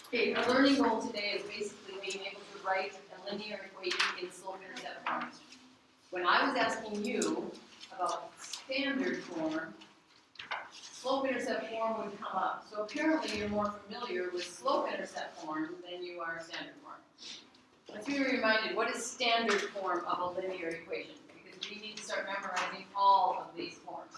Okay, our learning goal today is basically being able to write a linear equation in slope-intercept form. When I was asking you about standard form, slope-intercept form would come up. So apparently you're more familiar with slope-intercept form than you are standard form. Let's be reminded, what is standard form of a linear equation? Because we need to start memorizing all of these forms.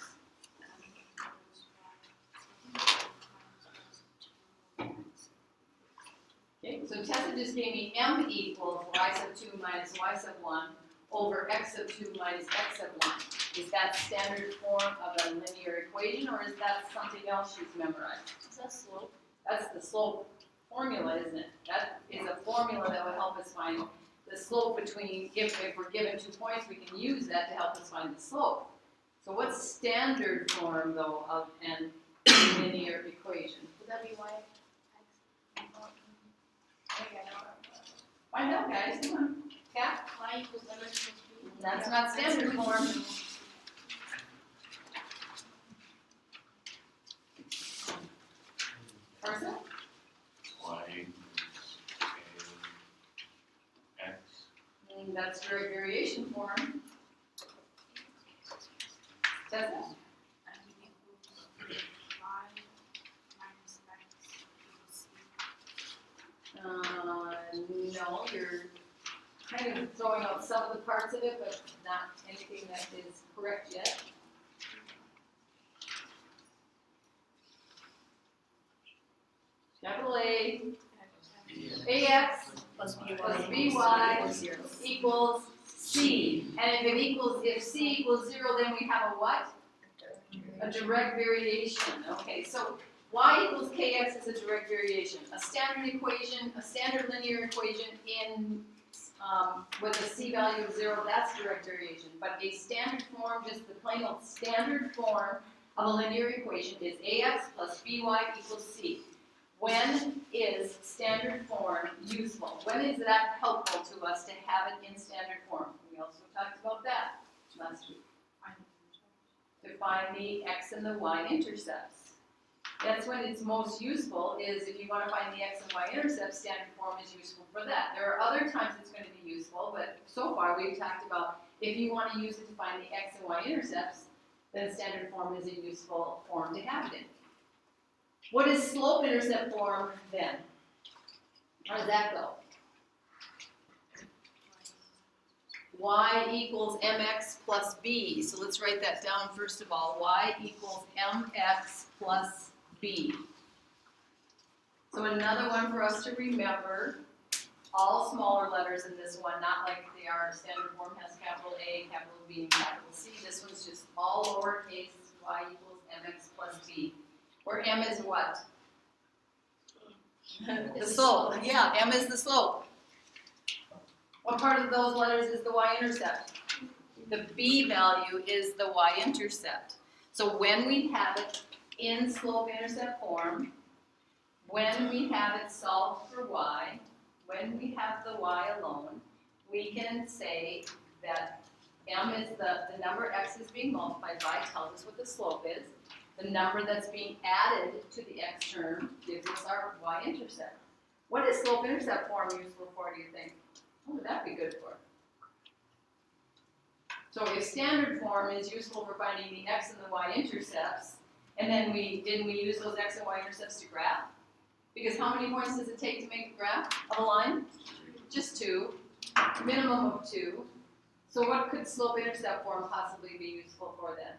Okay, so Tessa just gave me m equals y sub 2 minus y sub 1 over x sub 2 minus x sub 1. Is that standard form of a linear equation, or is that something else she's memorized? Is that slope? That's the slope formula, isn't it? That is a formula that will help us find the slope between, if we're given 2 points, we can use that to help us find the slope. So what's standard form, though, of an linear equation? Would that be y? Find out, guys. Come on. Kat? Y equals mx plus b? That's not standard form. Carson? Y X. That's direct variation form. Tessa? No, you're kind of throwing out some of the parts of it, but not anything that is correct yet. Capital A, AX Plus by plus BY equals C. And if C equals 0, then we have a what? A direct variation. Okay, so y equals kx is a direct variation. A standard equation, a standard linear equation in with a c value of 0, that's direct variation. But a standard form, just the plain old standard form of a linear equation is ax plus by equals c. When is standard form useful? When is that helpful to us to have it in standard form? We also talked about that last week. To find the x and the y intercepts. That's when it's most useful, is if you want to find the x and y intercepts, standard form is useful for that. There are other times it's going to be useful, but so far we've talked about if you want to use it to find the x and y intercepts, then standard form is a useful form to have it in. What is slope-intercept form then? How does that go? Y equals mx plus b. So let's write that down first of all. Y equals mx plus b. So another one for us to remember, all smaller letters in this one, not like they are standard form has capital A, capital B, and capital C. This one's just all lowercase, y equals mx plus b. Where m is what? The slope. Yeah, m is the slope. What part of those letters is the y-intercept? The b value is the y-intercept. So when we have it in slope-intercept form, when we have it solved for y, when we have the y alone, we can say that m is the number x is being multiplied by tells us what the slope is. The number that's being added to the x term gives us our y-intercept. What is slope-intercept form useful for, do you think? What would that be good for? So if standard form is useful for finding the x and the y-intercepts, and then didn't we use those x and y-intercepts to graph? Because how many points does it take to make a graph of a line? Just 2, minimum of 2. So what could slope-intercept form possibly be useful for then?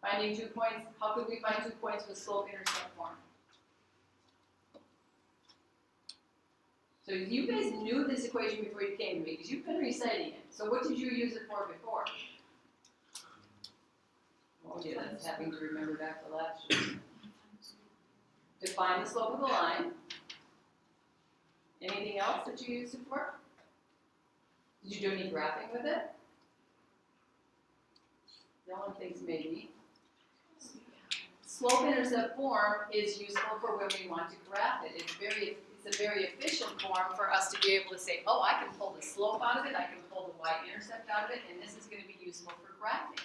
Finding 2 points, how could we find 2 points with slope-intercept form? So you guys knew this equation before you came to me, because you've been reciting it. So what did you use it for before? Oh yeah, that's having to remember back to last year. To find the slope of the line. Anything else that you used it for? Did you do any graphing with it? No one thinks maybe. Slope-intercept form is useful for when we want to graph it. It's a very efficient form for us to be able to say, oh, I can pull the slope out of it, I can pull the y-intercept out of it, and this is going to be useful for graphing.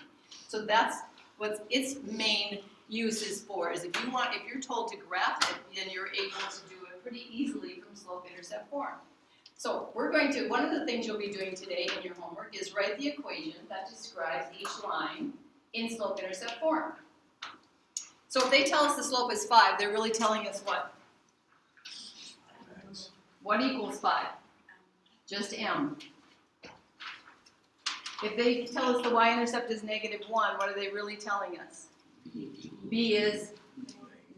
So that's what its main uses for is if you're told to graph it, then you're able to do it pretty easily from slope-intercept form. So one of the things you'll be doing today in your homework is write the equation that describes each line in slope-intercept form. So if they tell us the slope is 5, they're really telling us what? What equals 5? Just m. If they tell us the y-intercept is -1, what are they really telling us? B is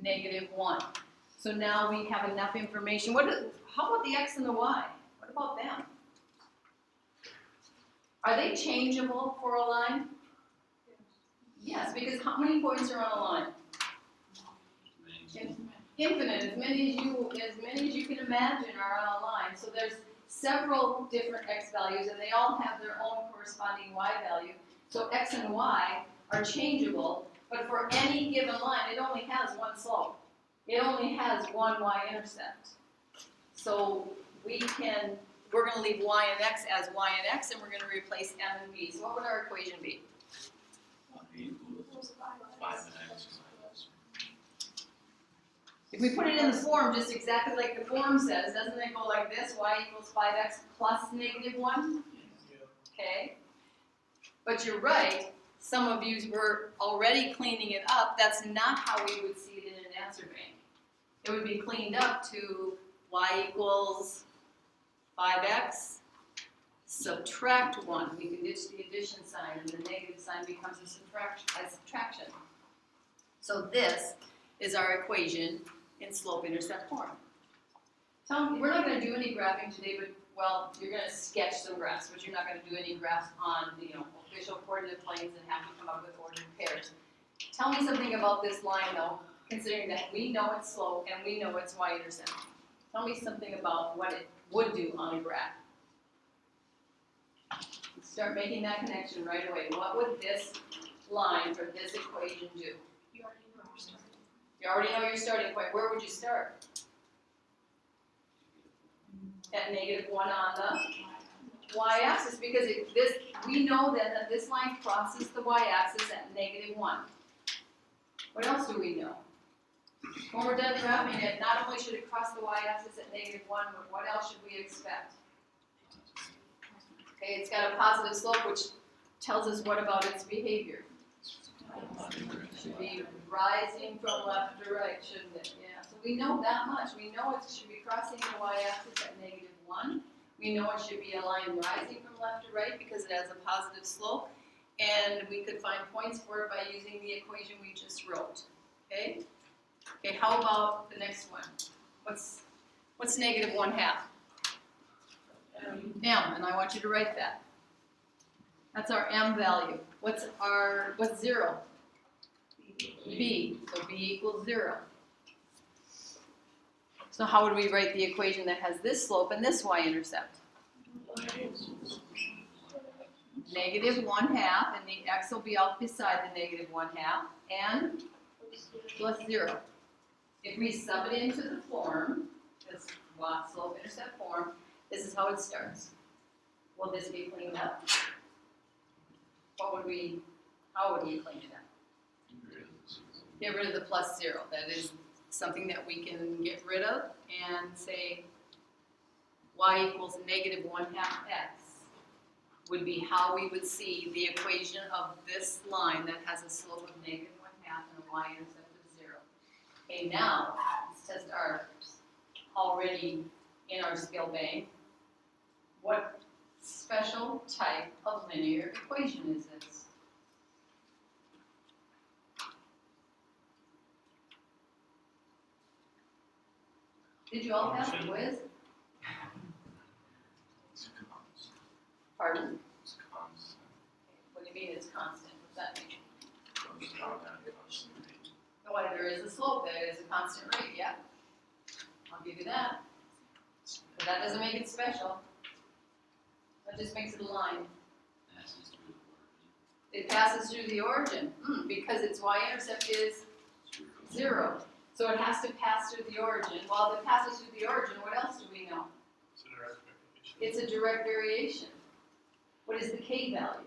-1. So now we have enough information. How about the x and the y? What about them? Are they changeable for a line? Yes, because how many points are on a line? Infinite, as many as you can imagine are on a line. So there's several different x values, and they all have their own corresponding y value. So x and y are changeable, but for any given line, it only has one slope. It only has one y-intercept. So we're going to leave y and x as y and x, and we're going to replace m and b. So what would our equation be? 5x. If we put it in the form just exactly like the form says, doesn't it go like this? Y equals 5x plus -1? Okay. But you're right, some of you were already cleaning it up. That's not how we would see it in an answer bank. It would be cleaned up to y equals 5x, subtract 1. We can ditch the addition sign, and the negative sign becomes a subtraction. So this is our equation in slope-intercept form. Tom, we're not going to do any graphing today, but, well, you're going to sketch some graphs, but you're not going to do any graphs on the official coordinate planes and have to come up with ordered pairs. Tell me something about this line, though, considering that we know its slope and we know its y-intercept. Tell me something about what it would do on a graph. Start making that connection right away. What would this line for this equation do? You already know your starting point. Where would you start? At -1 on the y-axis, because we know then that this line crosses the y-axis at -1. What else do we know? When we're done graphing it, not only should it cross the y-axis at -1, but what else should we expect? Okay, it's got a positive slope, which tells us what about its behavior? It should be rising from left to right, shouldn't it? Yeah, so we know that much. We know it should be crossing the y-axis at -1. We know it should be a line rising from left to right because it has a positive slope. And we could find points for it by using the equation we just wrote. Okay? Okay, how about the next one? What's -1/2? M, and I want you to write that. That's our m value. What's 0? B, so B equals 0. So how would we write the equation that has this slope and this y-intercept? -1/2, and the x will be out beside the -1/2, and plus 0. If we sub it into the form, this slope-intercept form, this is how it starts. Will this be cleaned up? How would we clean it up? Get rid of the plus 0. That is something that we can get rid of and say y equals -1/2 x would be how we would see the equation of this line that has a slope of -1/2 and a y-intercept of 0. Okay, now let's test our already in our skill bank. What special type of linear equation is this? Did you all have a quiz? Pardon? It's constant. What do you mean it's constant? What's that mean? Goes down at a constant rate. Oh, there is a slope, there is a constant rate, yeah. I'll give you that. But that doesn't make it special. That just makes it a line. It passes through the origin because its y-intercept is 0. So it has to pass through the origin. Well, if it passes through the origin, what else do we know? It's a direct variation. What is the k value?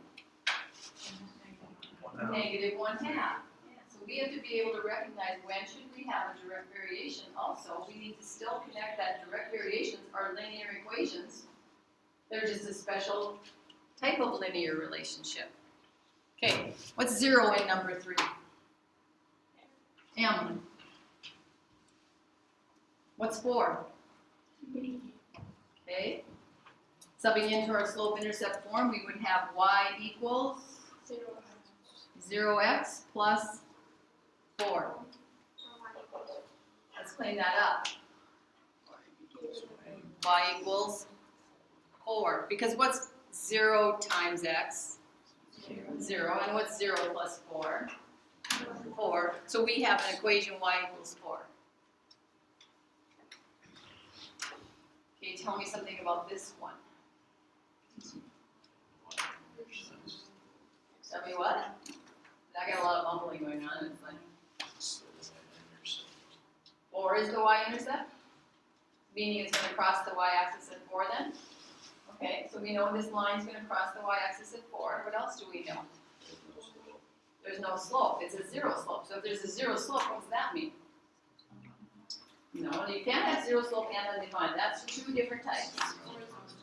-1/2. Yeah, so So we have to be able to recognize when should we have a direct variation. Also, we need to still connect that direct variations are linear equations. They're just a special type of linear relationship. Okay, what's 0 in number 3? M. What's 4? Okay. Subbing into our slope-intercept form, we would have y equals 0x plus 4. Let's clean that up. Y equals 4. Because what's 0 times x? 0. And what's 0 plus 4? 4. So we have an equation y equals 4. Okay, tell me something about this one. Tell me what? I got a lot of mumbling going on. It's like 4 is the y-intercept, meaning it's going to cross the y-axis at 4 then? Okay, so we know this line is going to cross the y-axis at 4. What else do we know? There's no slope. It's a 0 slope. So if there's a 0 slope, what does that mean? No, you can't have 0 slope and undefined. That's 2 different types.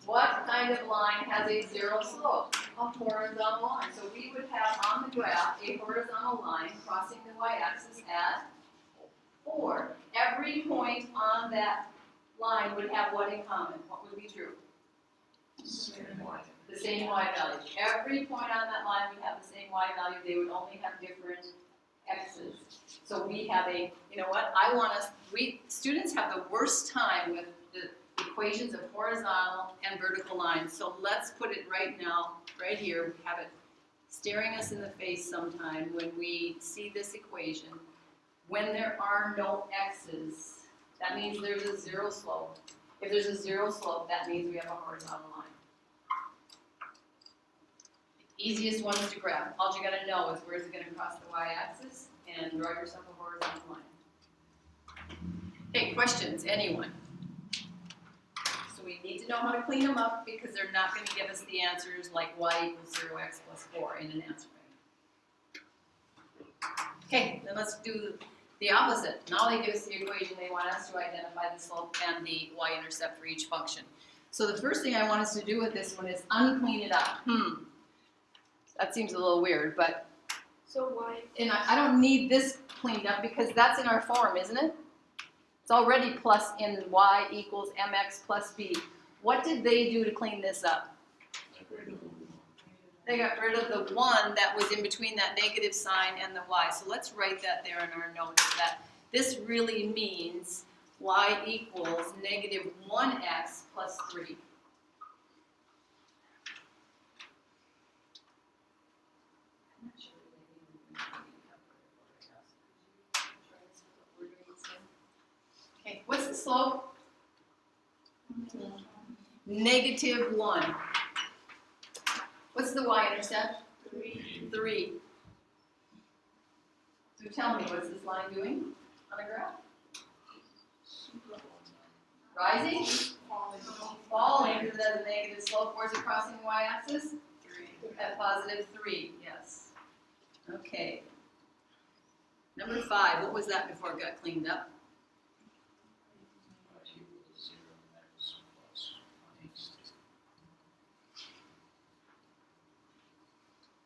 What kind of line has a 0 slope? A horizontal line. So we would have on the graph a horizontal line crossing the y-axis at 4. Every point on that line would have what in common? What would be true? The same y value. Every point on that line would have the same y value. They would only have different x's. So we have a, you know what, students have the worst time with the equations of horizontal and vertical lines. So let's put it right now, right here, we have it staring us in the face sometime when we see this equation. When there are no x's, that means there's a 0 slope. If there's a 0 slope, that means we have a horizontal line. The easiest one is to grab. All you gotta know is where's it gonna cross the y-axis and draw yourself a horizontal line. Okay, questions, anyone? So we need to know how to clean them up because they're not gonna give us the answers like y equals 0x plus 4 in an answer bank. Okay, then let's do the opposite. Now they give us the equation, they want us to identify the slope and the y-intercept for each function. So the first thing I want us to do with this one is unclean it up. That seems a little weird, but So why? and I don't need this cleaned up because that's in our form, isn't it? It's already plus in y equals mx plus b. What did they do to clean this up? They got rid of the 1 that was in between that negative sign and the y. So let's write that there in our notes that this really means y equals negative 1x plus 3. Okay, what's the slope? Negative 1. What's the y-intercept? 3. So tell me, what's this line doing on the graph? Rising? Falling because it has a negative slope. Where's it crossing the y-axis? 3. At positive 3, yes. Okay. Number 5, what was that before it got cleaned up?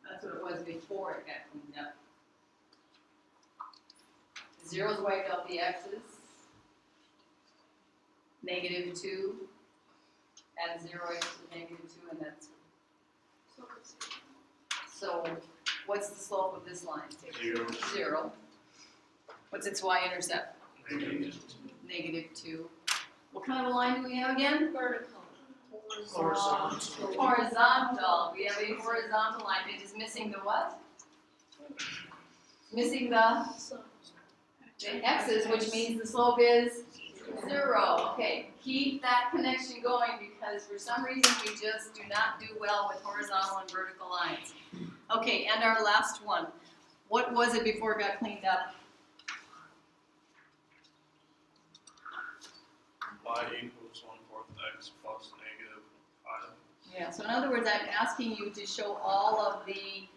That's what it was before it got cleaned up. Zeros wiped out the x's. Negative 2. Add 0x to negative 2, and that's. So, what's the slope of this line? 0. What's its y-intercept? Negative 2. What kind of a line do we have again? Vertical. Horizontal. We have a horizontal line. It is missing the what? Missing the x's, which means the slope is 0. Okay, keep that connection going because for some reason we just do not do well with horizontal and vertical lines. Okay, and our last one. What was it before it got cleaned up? Y equals 1/4 x plus negative 5. Yeah, so in other words, I'm asking you to show all of the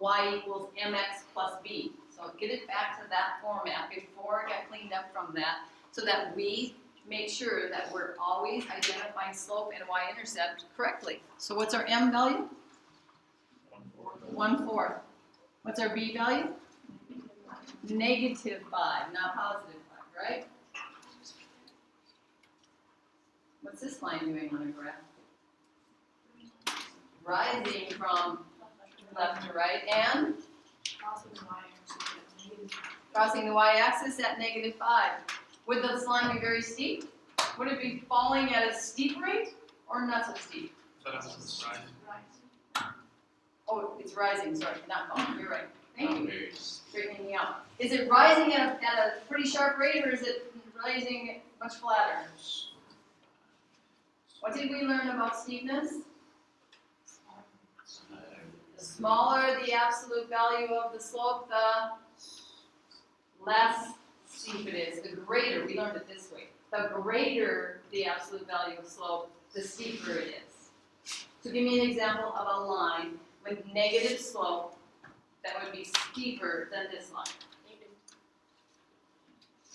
y equals mx plus b. So get it back to that format before it got cleaned up from that, so that we make sure that we're always identifying slope and y-intercept correctly. So what's our m value? 1/4. What's our b value? -5, not +5, right? What's this line doing on a graph? Rising from left to right and crossing the y-axis at -5. Would this line be very steep? Would it be falling at a steep rate or not so steep? Oh, it's rising, sorry, not falling, you're right. Thank you. Straightening me out. Is it rising at a pretty sharp rate or is it rising much flatter? What did we learn about steepness? The smaller the absolute value of the slope, the less steep it is. The greater, we learned it this way, the greater the absolute value of slope, the steeper it is. So give me an example of a line with negative slope that would be steeper than this line.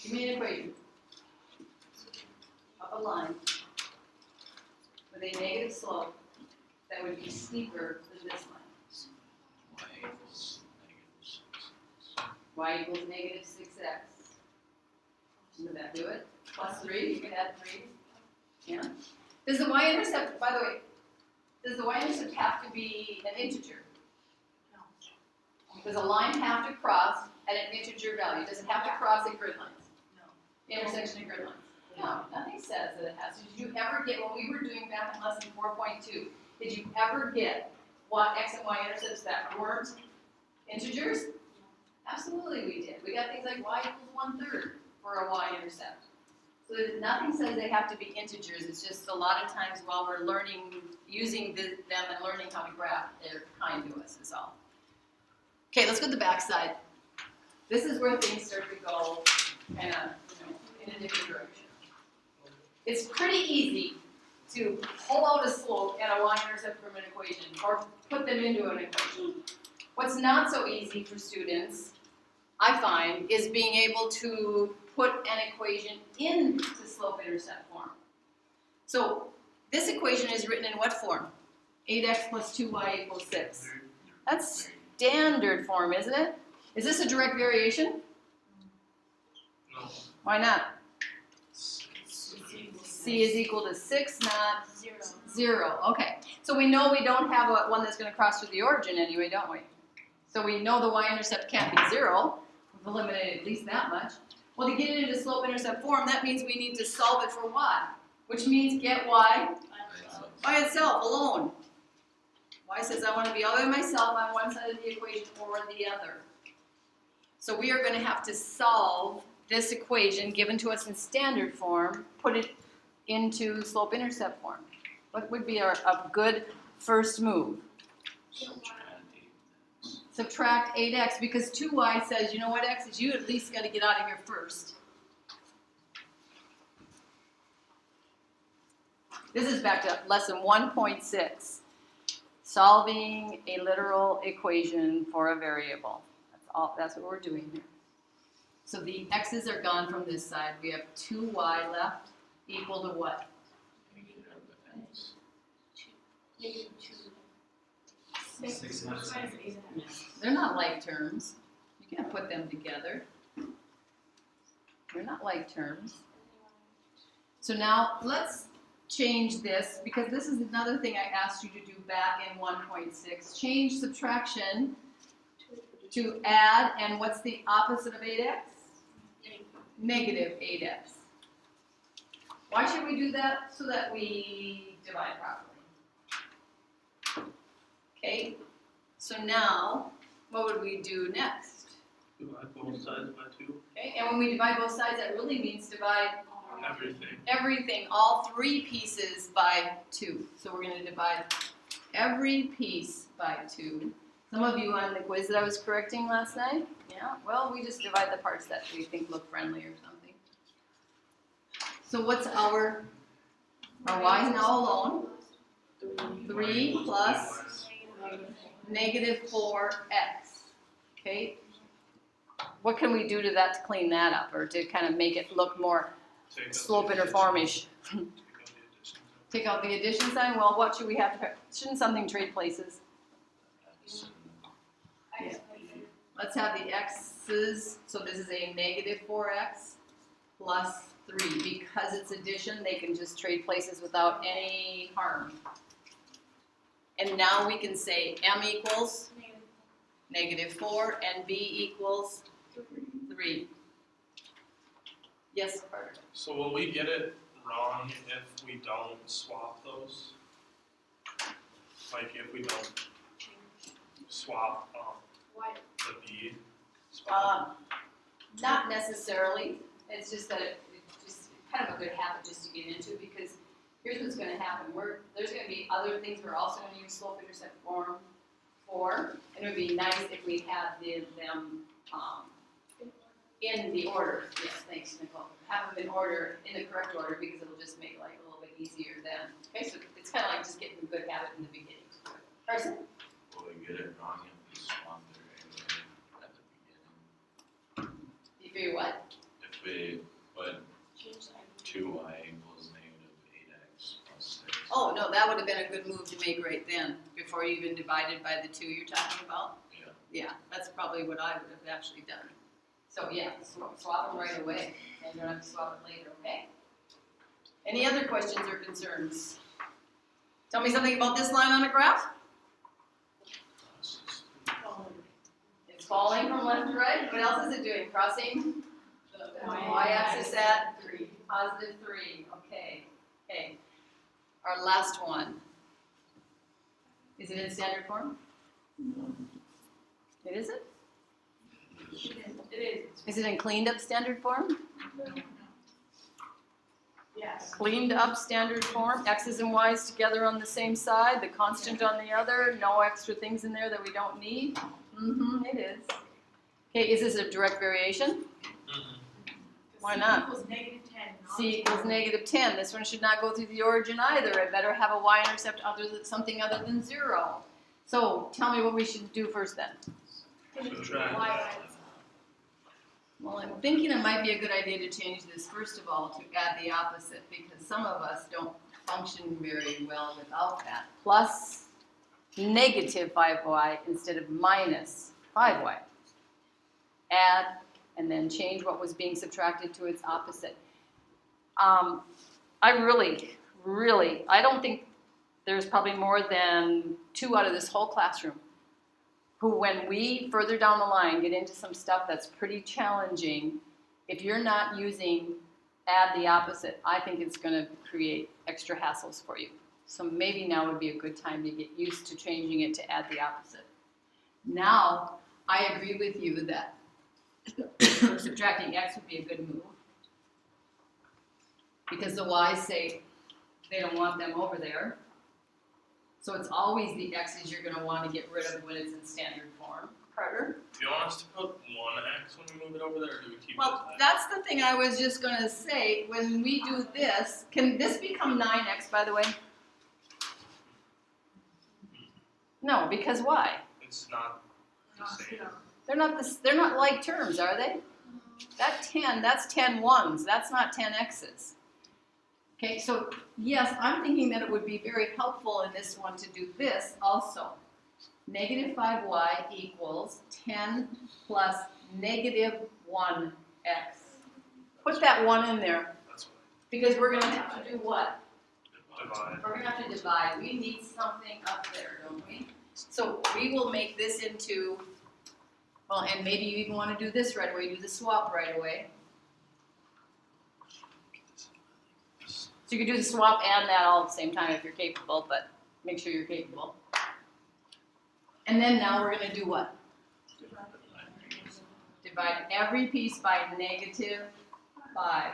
Give me an equation of a line with a negative slope that would be steeper than this line. Y equals -6x. Would that do it? +3, you can add 3. Yeah. Does the y-intercept, by the way, does the y-intercept have to be an integer? No. Does a line have to cross at an integer value? Does it have to cross at grid lines? No. The intersection of grid lines? No, nothing says that it has to. Did you ever get, when we were doing math in lesson 4.2, did you ever get what x and y intercepts that weren't integers? Absolutely we did. We got things like y equals 1/3 for a y-intercept. So nothing says they have to be integers. It's just a lot of times while we're learning, using them and learning how to graph, they're kind to us is all. Okay, let's go to the back side. This is where things start to go kind of, in a different direction. It's pretty easy to pull out a slope and a y-intercept from an equation or put them into an equation. What's not so easy for students, I find, is being able to put an equation into slope-intercept form. So this equation is written in what form? 8x plus 2y equals 6. That's standard form, isn't it? Is this a direct variation? No. Why not? C is equal to 6, not 0. Okay, so we know we don't have one that's going to cross through the origin anyway, don't we? So we know the y-intercept can't be 0. We've eliminated at least that much. Well, to get it into slope-intercept form, that means we need to solve it for y, which means get y by itself, alone. Y says I want to be all by myself on one side of the equation or the other. So we are going to have to solve this equation given to us in standard form, put it into slope-intercept form. What would be a good first move? Subtract 8x, because 2y says, you know what, x is you at least got to get out of here first. This is back to lesson 1.6. Solving a literal equation for a variable. That's what we're doing here. So the x's are gone from this side. We have 2y left equal to what? They're not like terms. You can't put them together. They're not like terms. So now let's change this, because this is another thing I asked you to do back in 1.6. Change subtraction to add, and what's the opposite of 8x? Negative 8x. Why should we do that? So that we divide properly. Okay, so now, what would we do next? Divide both sides by 2. Okay, and when we divide both sides, that really means divide Everything. all 3 pieces by 2. So we're going to divide every piece by 2. Some of you on the quiz that I was correcting last night, yeah, well, we just divide the parts that we think look friendly or something. So what's our y is now alone? 3 plus negative 4x. Okay, what can we do to that to clean that up, or to kind of make it look more Take out the slope addition. interformish? Take out the addition. Take out the addition sign, well, what should we have to, shouldn't something trade places? X and Let's have the x's, so this is a negative 4x plus 3. Because it's addition, they can just trade places without any harm. And now we can say m equals negative 4 and b equals 3. Yes, Carter? So will we get it wrong if we don't swap those? Like if we don't swap the B? Swap Not necessarily. It's just that it's just kind of a good habit just to get into, because here's what's going to happen. There's going to be other things we're also going to use slope intercept form for, and it would be nice if we had them in the order. Yes, thanks, Nicole. Have them in order, in the correct order, because it'll just make life a little bit easier then. Okay, so it's kind of like just getting a good habit in the beginning. Carson? will we get it wrong if we swap their A at the beginning? You figure what? If we put Change the 2y equals negative 8x plus 6. Oh, no, that would have been a good move to make right then, before you even divided by the 2 you're talking about. Yeah. Yeah, that's probably what I would have actually done. So yeah, swap them right away, and you don't have to swap it later, okay? Any other questions or concerns? Tell me something about this line on a graph. It's falling from left to right. What else is it doing? Crossing the y-axis at positive 3. Okay. Okay. Our last one. Is it in standard form? It isn't? It is. Is it in cleaned up standard form? Yes. Cleaned up standard form, x's and y's together on the same side, the constant on the other, no extra things in there that we don't need? Mm-hmm, it is. Okay, is this a direct variation? Why not? C equals negative 10. C equals negative 10. This one should not go through the origin either. It better have a y-intercept something other than 0. So tell me what we should do first then. Subtract. Well, I'm thinking it might be a good idea to change this first of all to add the opposite, because some of us don't function very well without that. Plus negative 5y instead of minus 5y. Add and then change what was being subtracted to its opposite. I really, I don't think there's probably more than 2 out of this whole classroom who, when we further down the line get into some stuff that's pretty challenging, if you're not using add the opposite, I think it's going to create extra hassles for you. So maybe now would be a good time to get used to changing it to add the opposite. Now, I agree with you that subtracting x would be a good move, because the y's say they don't want them over there. So it's always the x's you're going to want to get rid of when it's in standard form. Carter? Do you want us to put 1x when we move it over there, or do we keep Well, it as that's the thing I was just going to say. When we do this, can this become 9x, by the way? No, because why? It's not the same. They're not like terms, are they? That 10, that's 10 ones. That's not 10 x's. Okay, so yes, I'm thinking that it would be very helpful in this one to do this also. Negative 5y equals 10 plus negative 1x. Put that 1 in there, That's what because we're going to have to do what? divide. We're going to have to divide. We need something up there, don't we? So we will make this into, well, and maybe you even want to do this right away, do the swap right away. So you can do the swap and that all at the same time if you're capable, but make sure you're capable. And then now we're going to do what? Divide every piece by negative 5.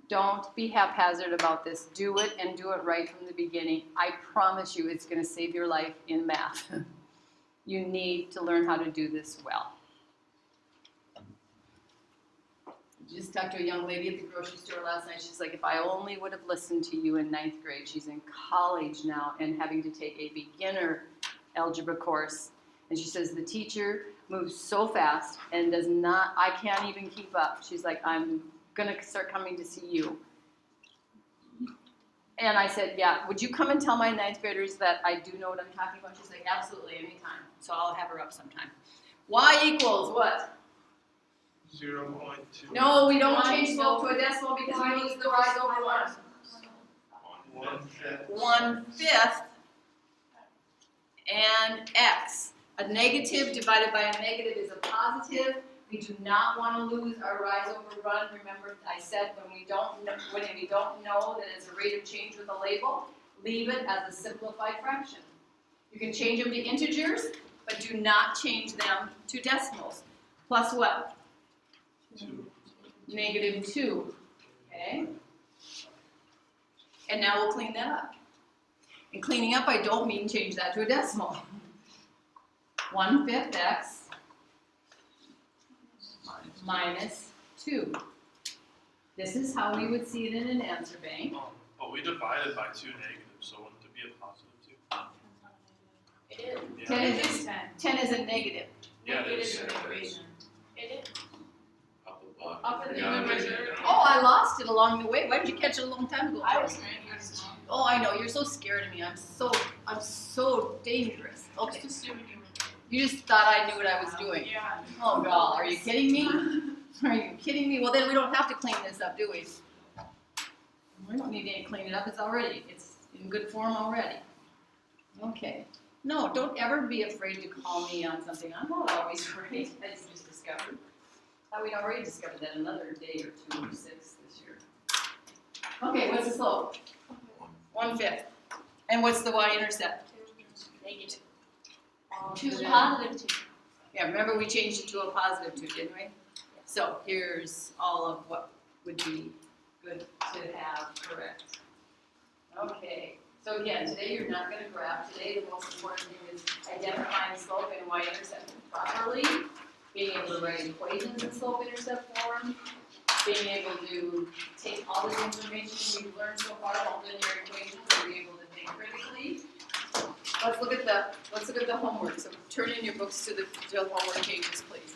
Don't be haphazard about this. Do it and do it right from the beginning. I promise you it's going to save your life in math. You need to learn how to do this well. Just talked to a young lady at the grocery store last night. She's like, if I only would have listened to you in 9th grade. She's in college now and having to take a beginner algebra course. And she says, the teacher moves so fast and does not, I can't even keep up. She's like, I'm gonna start coming to see you. And I said, yeah, would you come and tell my ninth graders that I do know what I'm talking about? She's like, absolutely, anytime. So I'll have her up sometime. Y equals what? 0.2. No, we don't change slope to a decimal because we lose the rise over 1. 1/5. 1/5 and x. A negative divided by a negative is a positive. We do not want to lose our rise over run. Remember, I said when we don't know that it's a rate of change with a label, leave it as a simplified fraction. You can change them to integers, but do not change them to decimals. Plus what? 2. -2. Okay? And now we'll clean that up. And cleaning up, I don't mean change that to a decimal. 1/5 x minus 2. This is how we would see it in an answer bank. But we divided by 2 negatives, so wouldn't it be a positive 2? It is. Yeah. 10 It is, is 10. 10 is a negative. Yeah, it is. Negative equation. It is. Up above. Up in the Yeah, numerator. Oh, I lost it along the way. Why did you catch it a long time ago? I was trying to use it. Oh, I know. You're so scared of me. I'm so dangerous. Okay. Just assuming you were. You just thought I knew what I was doing. Yeah. Oh, God. Are you kidding me? Are you kidding me? Well, then we don't have to clean this up, do we? We don't need to clean it up. It's in good form already. Okay. No, don't ever be afraid to call me on something. I'm not always right, as you just discovered. We'd already discovered that another day or 2 or 6 this year. Okay, what's the slope? 1/5. And what's the y-intercept? Negative. Two. Positive 2. Yeah, remember we changed it to a positive 2, didn't we? So here's all of what would be good to have correct. Okay, so again, today you're not going to graph. Today the most important thing is identifying slope and y-intercept properly, being able to write equations in slope-intercept form, being able to take all the information we've learned so far about linear equations and be able to think critically. Let's look at the homework. So turn in your books to the homework pages, please.